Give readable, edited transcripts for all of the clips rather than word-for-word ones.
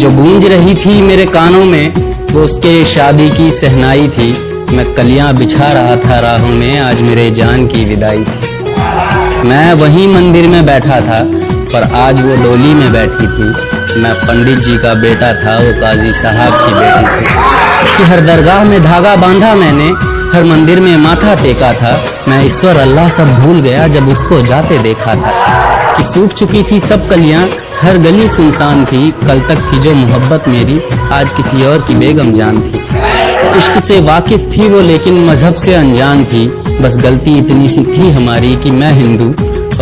जो गूंज रही थी मेरे कानों में वो उसके शादी की सहनाई थी। मैं कलियां बिछा रहा था राहों में, आज मेरे जान की विदाई थी। मैं वहीं मंदिर में बैठा था पर आज वो डोली में बैठी थी। मैं पंडित जी का बेटा था, वो काजी साहब की बेटी थी। कि हर दरगाह में धागा बांधा मैंने, हर मंदिर में माथा टेका था। मैं ईश्वर अल्लाह सब भूल गया जब उसको जाते देखा था। कि सूख चुकी थी सब कलियां, हर गली सुनसान थी। कल तक थी जो मोहब्बत मेरी, आज किसी और की बेगम जान थी। इश्क से वाकिफ थी वो लेकिन मजहब से अनजान थी। बस गलती इतनी सी थी हमारी कि मैं हिंदू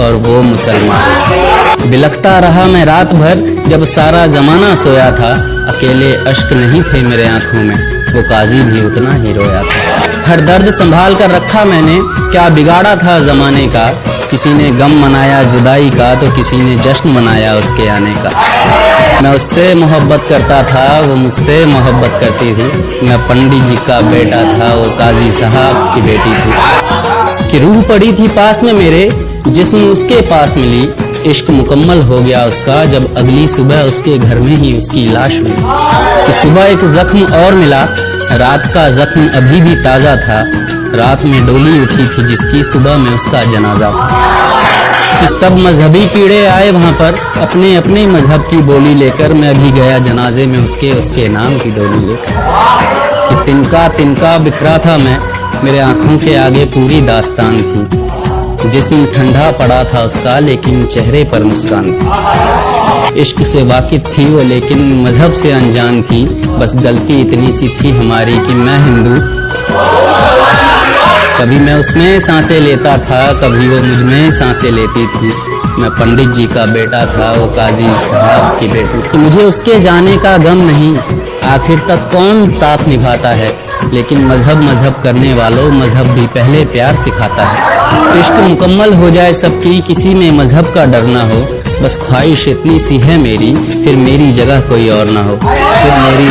और वो मुसलमान। बिलखता रहा मैं रात भर जब सारा जमाना सोया था। अकेले अश्क नहीं थे मेरे आंखों में, वो काजी भी उतना ही रोया था। हर दर्द संभाल कर रखा मैंने, क्या बिगाड़ा था जमाने का। किसी ने गम मनाया जुदाई का तो किसी ने जश्न मनाया उसके आने का। मैं उससे मोहब्बत करता था, वो मुझसे मोहब्बत करती थी। मैं पंडित जी का बेटा था, वो काजी साहब की बेटी थी। कि रूह पड़ी थी पास में मेरे, जिस्म उसके पास मिली। इश्क मुकम्मल हो गया उसका जब अगली सुबह उसके घर में ही उसकी लाश मिली। कि सुबह एक जख्म और मिला, रात का जख्म अभी भी ताज़ा था। रात में डोली उठी थी जिसकी, सुबह में उसका जनाजा था। कि सब मजहबी कीड़े आए वहाँ पर, अपने अपने मजहब की बोली लेकर। मैं भी गया जनाजे में उसके नाम की डोली लेकर। कि तिनका तिनका बिखरा था मैं, मेरे आंखों के आगे पूरी दास्तान थी। जिस्म ठंडा पड़ा था उसका लेकिन चेहरे पर मुस्कान थी। इश्क से वाकिफ थी वो लेकिन मजहब से अनजान थी। बस गलती इतनी सी थी हमारी कि मैं हिंदू, कभी मैं उसमें सांसें लेता था, कभी वो मुझ में सांसें लेती थी। मैं पंडित जी का बेटा था, वो काजी साहब की बेटी थी। मुझे उसके जाने का गम नहीं, आखिर तक कौन साथ निभाता है। लेकिन मजहब करने वालों, मजहब भी पहले प्यार सिखाता है। इश्क मुकम्मल हो जाए सबकी, किसी में मजहब का डर ना हो। बस ख्वाहिश इतनी सी है मेरी, फिर मेरी जगह कोई और ना हो, फिर मेरी